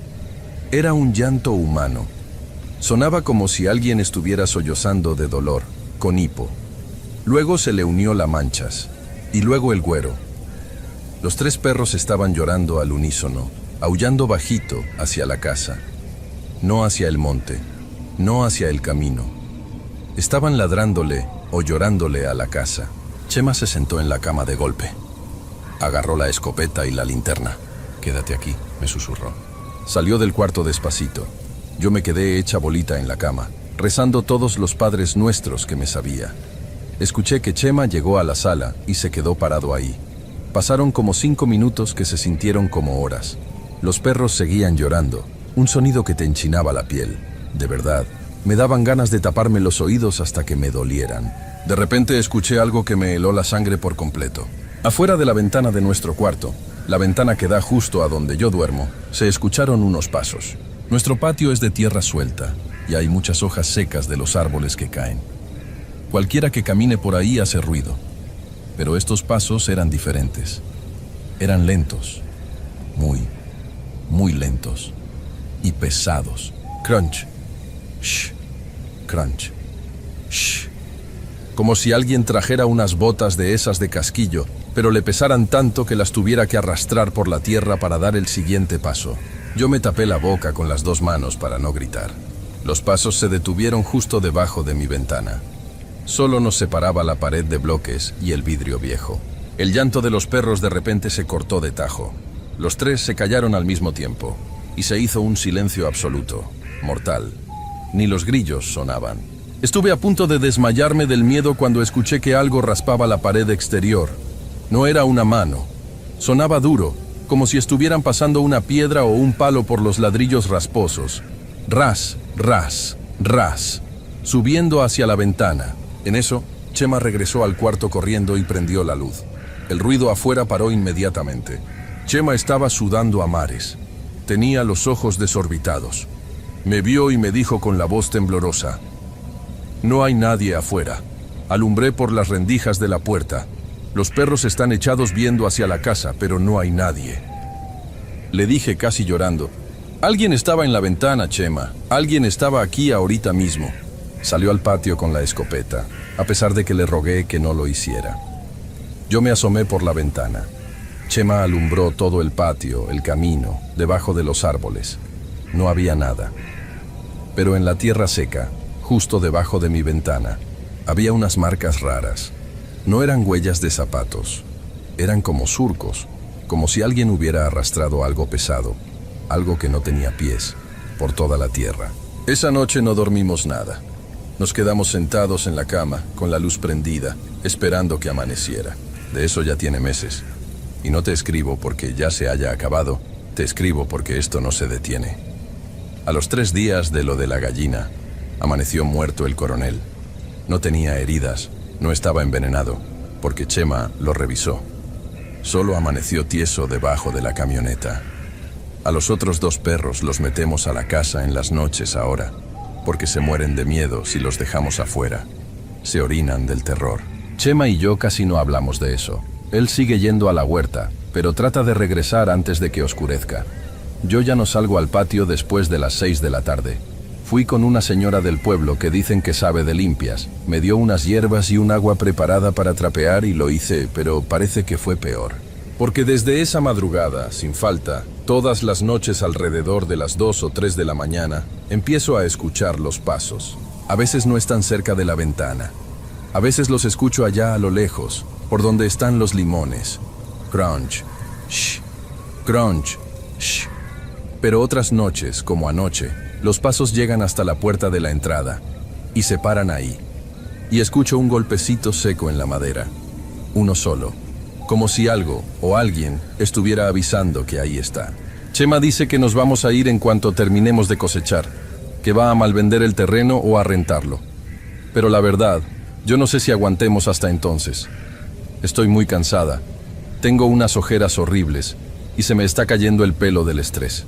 Era un llanto humano. Sonaba como si alguien estuviera sollozando de dolor, con hipo. Luego se le unió la Manchas, y luego el Güero. Los 3 perros estaban llorando al unísono, aullando bajito hacia la casa. No hacia el monte, no hacia el camino. Estaban ladrándole o llorándole a la casa. Chema se sentó en la cama de golpe. Agarró la escopeta y la linterna. «Quédate aquí», me susurró. Salió del cuarto despacito. Yo me quedé hecha bolita en la cama, rezando todos los padres nuestros que me sabía. Escuché que Chema llegó a la sala y se quedó parado ahí. Pasaron como 5 minutos que se sintieron como horas. Los perros seguían llorando, un sonido que te enchinaba la piel. De verdad, me daban ganas de taparme los oídos hasta que me dolieran. De repente escuché algo que me heló la sangre por completo. Afuera de la ventana de nuestro cuarto, la ventana que da justo a donde yo duermo, se escucharon unos pasos. Nuestro patio es de tierra suelta y hay muchas hojas secas de los árboles que caen. Cualquiera que camine por ahí hace ruido, pero estos pasos eran diferentes. Eran lentos, muy lentos y pesados. Crunch, shh, crunch, shh. Como si alguien trajera unas botas de esas de casquillo, pero le pesaran tanto que las tuviera que arrastrar por la tierra para dar el siguiente paso. Yo me tapé la boca con las 2 manos para no gritar. Los pasos se detuvieron justo debajo de mi ventana. Solo nos separaba la pared de bloques y el vidrio viejo. El llanto de los perros de repente se cortó de tajo. Los 3 se callaron al mismo tiempo, y se hizo un silencio absoluto, mortal. Ni los grillos sonaban. Estuve a punto de desmayarme del miedo cuando escuché que algo raspaba la pared exterior. No era una mano. Sonaba duro, como si estuvieran pasando una piedra o un palo por los ladrillos rasposos. Ras, ras, ras, subiendo hacia la ventana. En eso, Chema regresó al cuarto corriendo y prendió la luz. El ruido afuera paró inmediatamente. Chema estaba sudando a mares. Tenía los ojos desorbitados. Me vio y me dijo con la voz temblorosa: «No hay nadie afuera». Alumbré por las rendijas de la puerta. Los perros están echados viendo hacia la casa, pero no hay nadie. Le dije casi llorando: «Alguien estaba en la ventana, Chema. Alguien estaba aquí ahorita mismo». Salió al patio con la escopeta, a pesar de que le rogué que no lo hiciera. Yo me asomé por la ventana. Chema alumbró todo el patio, el camino, debajo de los árboles. No había nada. Pero en la tierra seca, justo debajo de mi ventana, había unas marcas raras. No eran huellas de zapatos, eran como surcos, como si alguien hubiera arrastrado algo pesado, algo que no tenía pies, por toda la tierra. Esa noche no dormimos nada. Nos quedamos sentados en la cama, con la luz prendida, esperando que amaneciera. De eso ya tiene meses. Y no te escribo porque ya se haya acabado, te escribo porque esto no se detiene. A los 3 días de lo de la gallina, amaneció muerto el coronel. No tenía heridas, no estaba envenenado, porque Chema lo revisó. Solo amaneció tieso debajo de la camioneta. A los otros 2 perros los metemos a la casa en las noches ahora, porque se mueren de miedo si los dejamos afuera. Se orinan del terror. Chema y yo casi no hablamos de eso. Él sigue yendo a la huerta, pero trata de regresar antes de que oscurezca. Yo ya no salgo al patio después de las 6 de la tarde. Fui con una señora del pueblo que dicen que sabe de limpias. Me dio unas hierbas y un agua preparada para trapear y lo hice, pero parece que fue peor. Porque desde esa madrugada, sin falta, todas las noches alrededor de las 2 o 3 de la mañana, empiezo a escuchar los pasos. A veces no están cerca de la ventana. A veces los escucho allá a lo lejos, por donde están los limones. Crunch, shh, crunch, shh. Pero otras noches, como anoche, los pasos llegan hasta la puerta de la entrada y se paran ahí. Y escucho un golpecito seco en la madera. Uno solo. Como si algo o alguien estuviera avisando que ahí está. Chema dice que nos vamos a ir en cuanto terminemos de cosechar, que va a malvender el terreno o a rentarlo. Pero la verdad, yo no sé si aguantemos hasta entonces. Estoy muy cansada. Tengo unas ojeras horribles y se me está cayendo el pelo del estrés.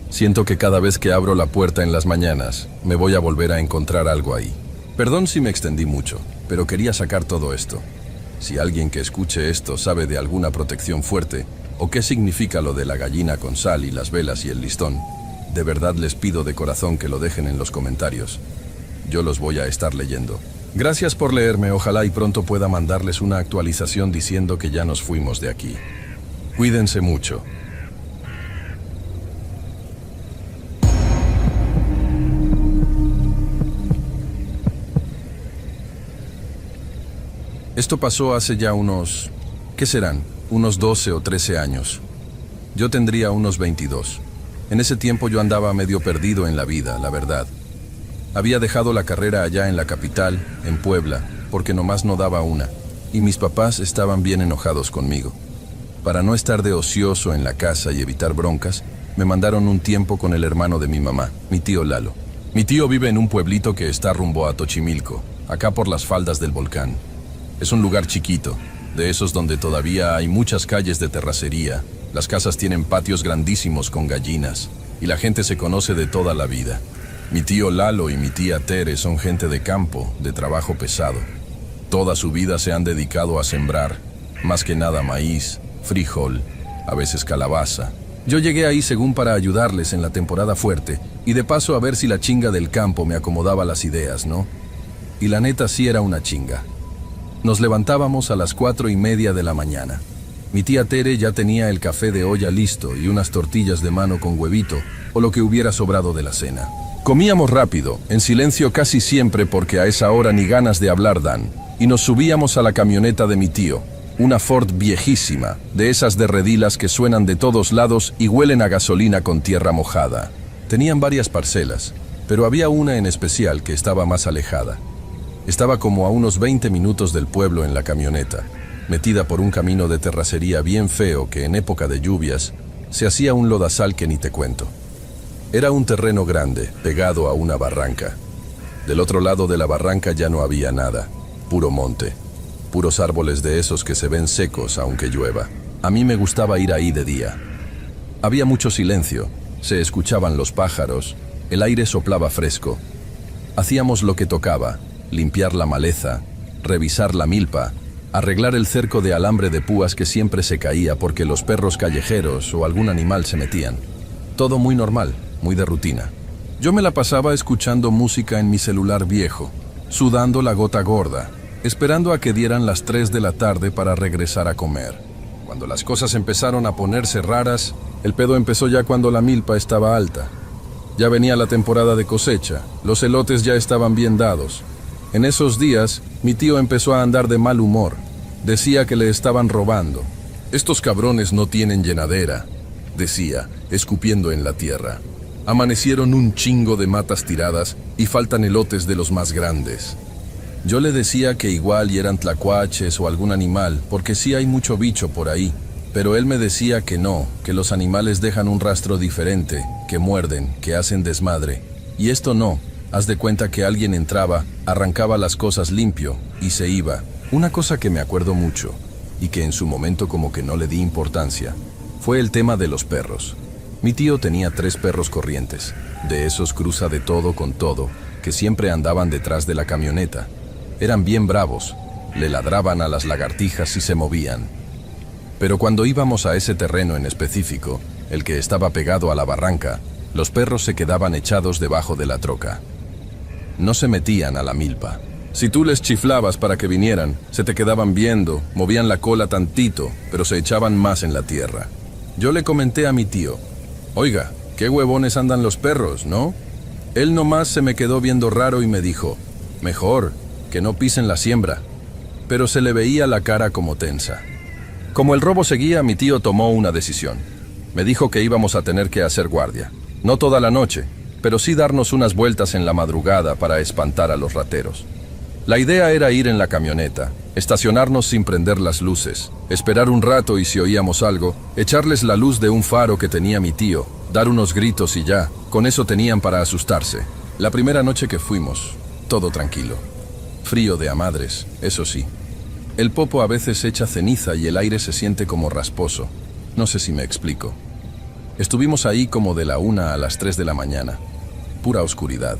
Siento que cada vez que abro la puerta en las mañanas, me voy a volver a encontrar algo ahí. Perdón si me extendí mucho, pero quería sacar todo esto. Si alguien que escuche esto sabe de alguna protección fuerte, o qué significa lo de la gallina con sal y las velas y el listón, de verdad les pido de corazón que lo dejen en los comentarios. Yo los voy a estar leyendo. Gracias por leerme, ojalá y pronto pueda mandarles una actualización diciendo que ya nos fuimos de aquí. Cuídense mucho. Esto pasó hace ya unos... ¿qué serán? Unos 12 o 13 años. Yo tendría unos 22. En ese tiempo yo andaba medio perdido en la vida, la verdad. Había dejado la carrera allá en la capital, en Puebla, porque nomás no daba una, y mis papás estaban bien enojados conmigo. Para no estar de ocioso en la casa y evitar broncas, me mandaron un tiempo con el hermano de mi mamá, mi tío Lalo. Mi tío vive en un pueblito que está rumbo a Tochimilco, acá por las faldas del volcán. Es un lugar chiquito, de esos donde todavía hay muchas calles de terracería, las casas tienen patios grandísimos con gallinas, y la gente se conoce de toda la vida. Mi tío Lalo y mi tía Tere son gente de campo, de trabajo pesado. Toda su vida se han dedicado a sembrar, más que nada maíz, frijol, a veces calabaza. Yo llegué ahí según para ayudarles en la temporada fuerte, y de paso a ver si la chinga del campo me acomodaba las ideas, ¿no? Y la neta sí era una chinga. Nos levantábamos a las 4:30 de la mañana. Mi tía Tere ya tenía el café de olla listo y unas tortillas de mano con huevito, o lo que hubiera sobrado de la cena. Comíamos rápido, en silencio casi siempre porque a esa hora ni ganas de hablar dan, y nos subíamos a la camioneta de mi tío, una Ford viejísima, de esas de redilas que suenan de todos lados y huelen a gasolina con tierra mojada. Tenían varias parcelas, pero había una en especial que estaba más alejada. Estaba como a unos 20 minutos del pueblo en la camioneta, metida por un camino de terracería bien feo que en época de lluvias se hacía un lodazal que ni te cuento. Era un terreno grande, pegado a una barranca. Del otro lado de la barranca ya no había nada, puro monte, puros árboles de esos que se ven secos aunque llueva. A mí me gustaba ir ahí de día. Había mucho silencio, se escuchaban los pájaros, el aire soplaba fresco. Hacíamos lo que tocaba, limpiar la maleza, revisar la milpa, arreglar el cerco de alambre de púas que siempre se caía porque los perros callejeros o algún animal se metían. Todo muy normal, muy de rutina. Yo me la pasaba escuchando música en mi celular viejo, sudando la gota gorda, esperando a que dieran las 3 de la tarde para regresar a comer. Cuando las cosas empezaron a ponerse raras, el pedo empezó ya cuando la milpa estaba alta. Ya venía la temporada de cosecha, los elotes ya estaban bien dados. En esos días, mi tío empezó a andar de mal humor. Decía que le estaban robando. Estos cabrones no tienen llenadera, decía, escupiendo en la tierra. Amanecieron un chingo de matas tiradas y faltan elotes de los más grandes. Yo le decía que igual y eran tlacuaches o algún animal, porque sí hay mucho bicho por ahí. Pero él me decía que no, que los animales dejan un rastro diferente, que muerden, que hacen desmadre. Y esto no. Haz de cuenta que alguien entraba, arrancaba las cosas limpio y se iba. Una cosa que me acuerdo mucho, y que en su momento como que no le di importancia, fue el tema de los perros. Mi tío tenía 3 perros corrientes, de esos cruza de todo con todo, que siempre andaban detrás de la camioneta. Eran bien bravos, le ladraban a las lagartijas y se movían. Pero cuando íbamos a ese terreno en específico, el que estaba pegado a la barranca, los perros se quedaban echados debajo de la troca. No se metían a la milpa. Si tú les chiflabas para que vinieran, se te quedaban viendo, movían la cola tantito, pero se echaban más en la tierra. Yo le comenté a mi tío, oiga, qué huevones andan los perros, ¿no? Él nomás se me quedó viendo raro y me dijo, mejor, que no pisen la siembra. Pero se le veía la cara como tensa. Como el robo seguía, mi tío tomó una decisión. Me dijo que íbamos a tener que hacer guardia. No toda la noche, pero sí darnos unas vueltas en la madrugada para espantar a los rateros. La idea era ir en la camioneta, estacionarnos sin prender las luces, esperar un rato y si oíamos algo, echarles la luz de un faro que tenía mi tío, dar unos gritos y ya, con eso tenían para asustarse. La primera noche que fuimos, todo tranquilo. Frío de a madres, eso sí. El popo a veces echa ceniza y el aire se siente como rasposo. No sé si me explico. Estuvimos ahí como de la 1 a las 3 de la mañana. Pura oscuridad.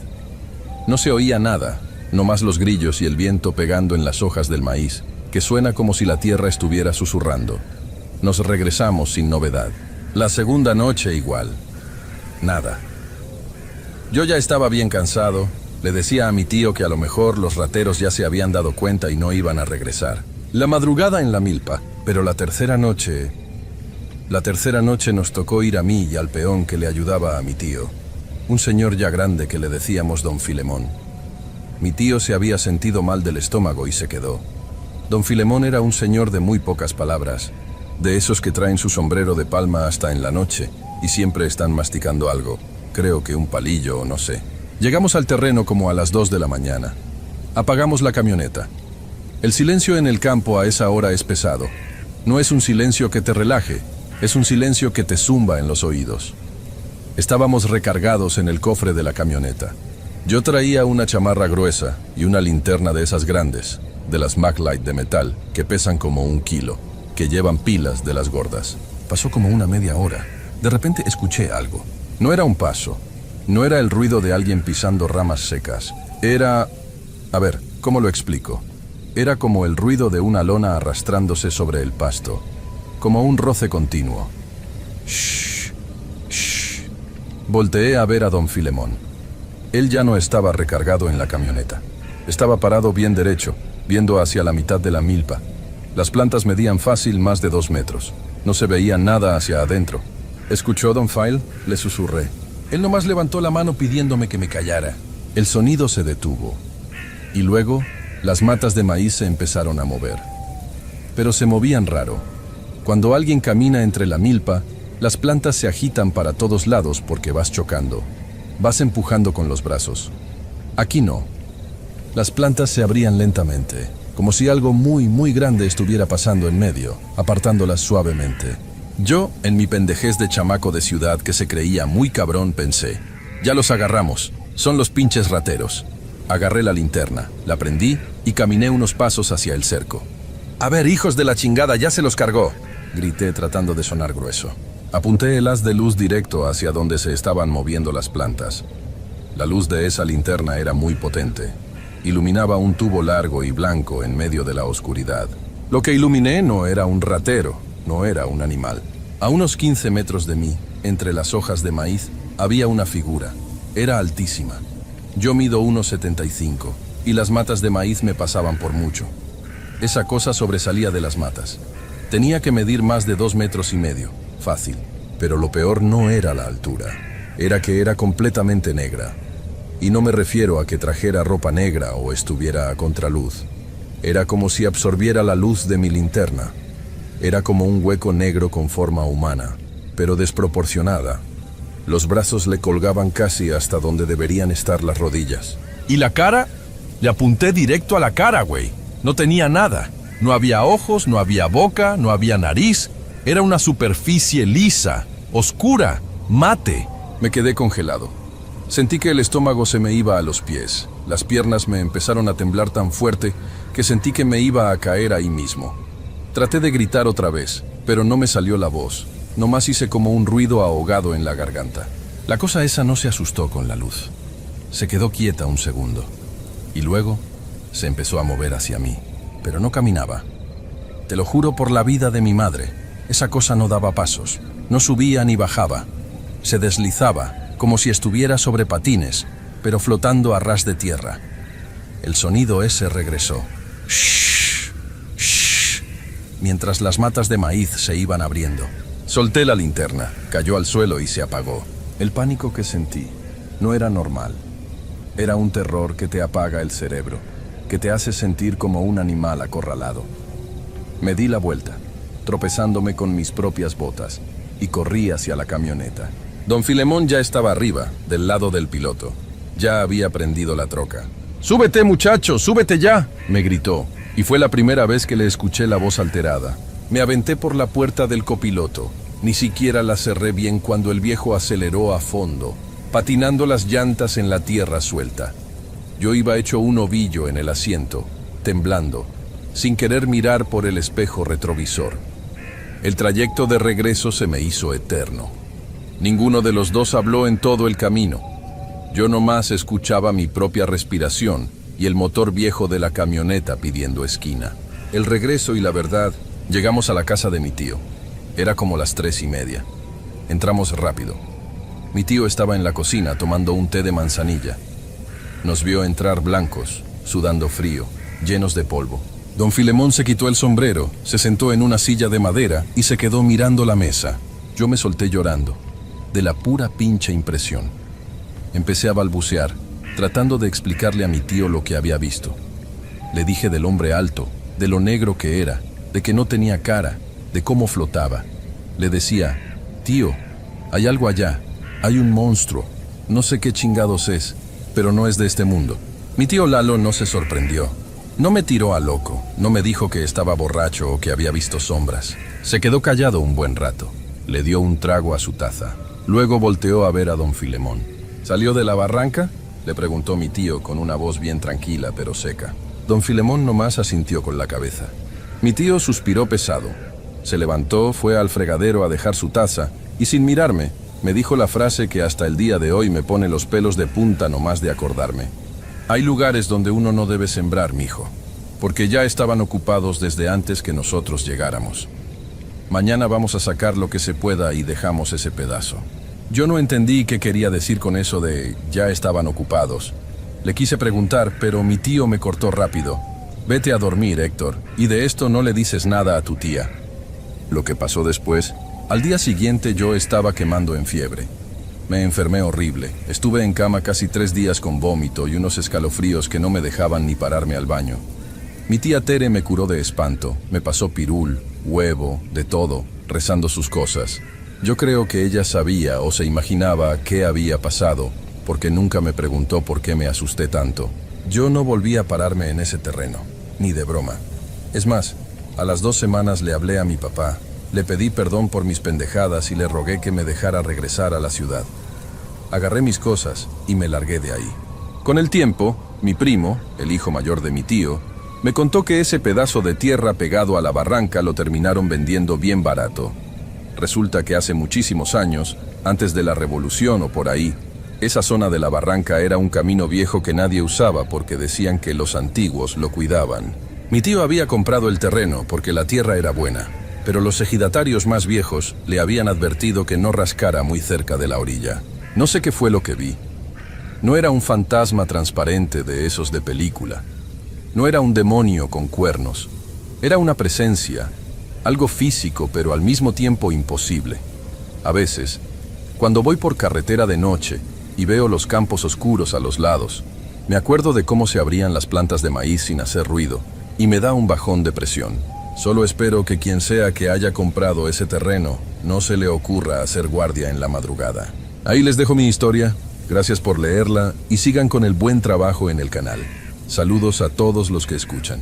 No se oía nada, nomás los grillos y el viento pegando en las hojas del maíz, que suena como si la tierra estuviera susurrando. Nos regresamos sin novedad. La segunda noche igual. Nada. Yo ya estaba bien cansado. Le decía a mi tío que a lo mejor los rateros ya se habían dado cuenta y no iban a regresar. La madrugada en la milpa, pero la tercera noche nos tocó ir a mí y al peón que le ayudaba a mi tío, un señor ya grande que le decíamos don Filemón. Mi tío se había sentido mal del estómago y se quedó. Don Filemón era un señor de muy pocas palabras, de esos que traen su sombrero de palma hasta en la noche y siempre están masticando algo, creo que un palillo o no sé. Llegamos al terreno como a las 2 de la mañana. Apagamos la camioneta. El silencio en el campo a esa hora es pesado. No es un silencio que te relaje, es un silencio que te zumba en los oídos. Estábamos recargados en el cofre de la camioneta. Yo traía una chamarra gruesa y una linterna de esas grandes, de las Maglite de metal, que pesan como 1 kilo, que llevan pilas de las gordas. Pasó como una media hora. De repente escuché algo. No era un paso. No era el ruido de alguien pisando ramas secas. Era... A ver, ¿cómo lo explico? Era como el ruido de una lona arrastrándose sobre el pasto. Como un roce continuo. Shh, shh. Volteé a ver a don Filemón. Él ya no estaba recargado en la camioneta. Estaba parado bien derecho, viendo hacia la mitad de la milpa. Las plantas medían fácil más de 2 metros. No se veía nada hacia adentro. ¿Escuchó, don File? Le susurré. Él nomás levantó la mano pidiéndome que me callara. El sonido se detuvo. Y luego, las matas de maíz se empezaron a mover. Pero se movían raro. Cuando alguien camina entre la milpa, las plantas se agitan para todos lados porque vas chocando. Vas empujando con los brazos. Aquí no. Las plantas se abrían lentamente, como si algo muy, muy grande estuviera pasando en medio, apartándolas suavemente. Yo, en mi pendejez de chamaco de ciudad que se creía muy cabrón, pensé, ya los agarramos, son los pinches rateros. Agarré la linterna, la prendí y caminé unos pasos hacia el cerco. A ver, hijos de la chingada, ya se los cargó, grité tratando de sonar grueso. Apunté el haz de luz directo hacia donde se estaban moviendo las plantas. La luz de esa linterna era muy potente. Iluminaba un tubo largo y blanco en medio de la oscuridad. Lo que iluminé no era un ratero, no era un animal. A unos 15 metros de mí, entre las hojas de maíz, había una figura. Era altísima. Yo mido 1,75 y las matas de maíz me pasaban por mucho. Esa cosa sobresalía de las matas. Tenía que medir más de 2,5 metros, fácil. Pero lo peor no era la altura, era que era completamente negra. Y no me refiero a que trajera ropa negra o estuviera a contraluz. Era como si absorbiera la luz de mi linterna. Era como un hueco negro con forma humana, pero desproporcionada. Los brazos le colgaban casi hasta donde deberían estar las rodillas. ¿Y la cara? Le apunté directo a la cara, güey. No tenía nada. No había ojos, no había boca, no había nariz. Era una superficie lisa, oscura, mate. Me quedé congelado. Sentí que el estómago se me iba a los pies. Las piernas me empezaron a temblar tan fuerte que sentí que me iba a caer ahí mismo. Traté de gritar otra vez, pero no me salió la voz. Nomás hice como un ruido ahogado en la garganta. La cosa esa no se asustó con la luz. Se quedó quieta un segundo. Y luego se empezó a mover hacia mí, pero no caminaba. Te lo juro por la vida de mi madre, esa cosa no daba pasos, no subía ni bajaba. Se deslizaba, como si estuviera sobre patines, pero flotando a ras de tierra. El sonido ese regresó. Shh, shh, mientras las matas de maíz se iban abriendo. Solté la linterna, cayó al suelo y se apagó. El pánico que sentí no era normal. Era un terror que te apaga el cerebro, que te hace sentir como un animal acorralado. Me di la vuelta, tropezándome con mis propias botas, y corrí hacia la camioneta. Don Filemón ya estaba arriba, del lado del piloto. Ya había prendido la troca. «¡Súbete, muchacho! ¡Súbete ya!», me gritó, y fue la primera vez que le escuché la voz alterada. Me aventé por la puerta del copiloto. Ni siquiera la cerré bien cuando el viejo aceleró a fondo, patinando las llantas en la tierra suelta. Yo iba hecho un ovillo en el asiento, temblando, sin querer mirar por el espejo retrovisor. El trayecto de regreso se me hizo eterno. Ninguno de los dos habló en todo el camino. Yo nomás escuchaba mi propia respiración y el motor viejo de la camioneta pidiendo esquina. El regreso y la verdad, llegamos a la casa de mi tío. Era como las 3:30. Entramos rápido. Mi tío estaba en la cocina tomando un té de manzanilla. Nos vio entrar blancos, sudando frío, llenos de polvo. Don Filemón se quitó el sombrero, se sentó en una silla de madera y se quedó mirando la mesa. Yo me solté llorando, de la pura pinche impresión. Empecé a balbucear, tratando de explicarle a mi tío lo que había visto. Le dije del hombre alto, de lo negro que era, de que no tenía cara, de cómo flotaba. Le decía, tío, hay algo allá, hay un monstruo, no sé qué chingados es, pero no es de este mundo. Mi tío Lalo no se sorprendió. No me tiró a loco, no me dijo que estaba borracho o que había visto sombras. Se quedó callado un buen rato. Le dio un trago a su taza. Luego volteó a ver a don Filemón. ¿Salió de la barranca?, le preguntó mi tío con una voz bien tranquila pero seca. Don Filemón nomás asintió con la cabeza. Mi tío suspiró pesado. Se levantó, fue al fregadero a dejar su taza y sin mirarme, me dijo la frase que hasta el día de hoy me pone los pelos de punta nomás de acordarme. Hay lugares donde uno no debe sembrar, mijo, porque ya estaban ocupados desde antes que nosotros llegáramos. Mañana vamos a sacar lo que se pueda y dejamos ese pedazo. Yo no entendí qué quería decir con eso de ya estaban ocupados. Le quise preguntar, pero mi tío me cortó rápido. Vete a dormir, Héctor, y de esto no le dices nada a tu tía. Lo que pasó después, al día siguiente yo estaba quemando en fiebre. Me enfermé horrible. Estuve en cama casi 3 días con vómito y unos escalofríos que no me dejaban ni pararme al baño. Mi tía Tere me curó de espanto, me pasó pirul, huevo, de todo, rezando sus cosas. Yo creo que ella sabía o se imaginaba qué había pasado, porque nunca me preguntó por qué me asusté tanto. Yo no volví a pararme en ese terreno, ni de broma. Es más, a las 2 semanas le hablé a mi papá, le pedí perdón por mis pendejadas y le rogué que me dejara regresar a la ciudad. Agarré mis cosas y me largué de ahí. Con el tiempo, mi primo, el hijo mayor de mi tío, me contó que ese pedazo de tierra pegado a la barranca lo terminaron vendiendo bien barato. Resulta que hace muchísimos años, antes de la revolución o por ahí, esa zona de la barranca era un camino viejo que nadie usaba porque decían que los antiguos lo cuidaban. Mi tío había comprado el terreno porque la tierra era buena, pero los ejidatarios más viejos le habían advertido que no rascara muy cerca de la orilla. No sé qué fue lo que vi. No era un fantasma transparente de esos de película. No era un demonio con cuernos. Era una presencia, algo físico pero al mismo tiempo imposible. A veces, cuando voy por carretera de noche y veo los campos oscuros a los lados, me acuerdo de cómo se abrían las plantas de maíz sin hacer ruido y me da un bajón de presión. Solo espero que quien sea que haya comprado ese terreno no se le ocurra hacer guardia en la madrugada. Ahí les dejo mi historia. Gracias por leerla y sigan con el buen trabajo en el canal. Saludos a todos los que escuchan.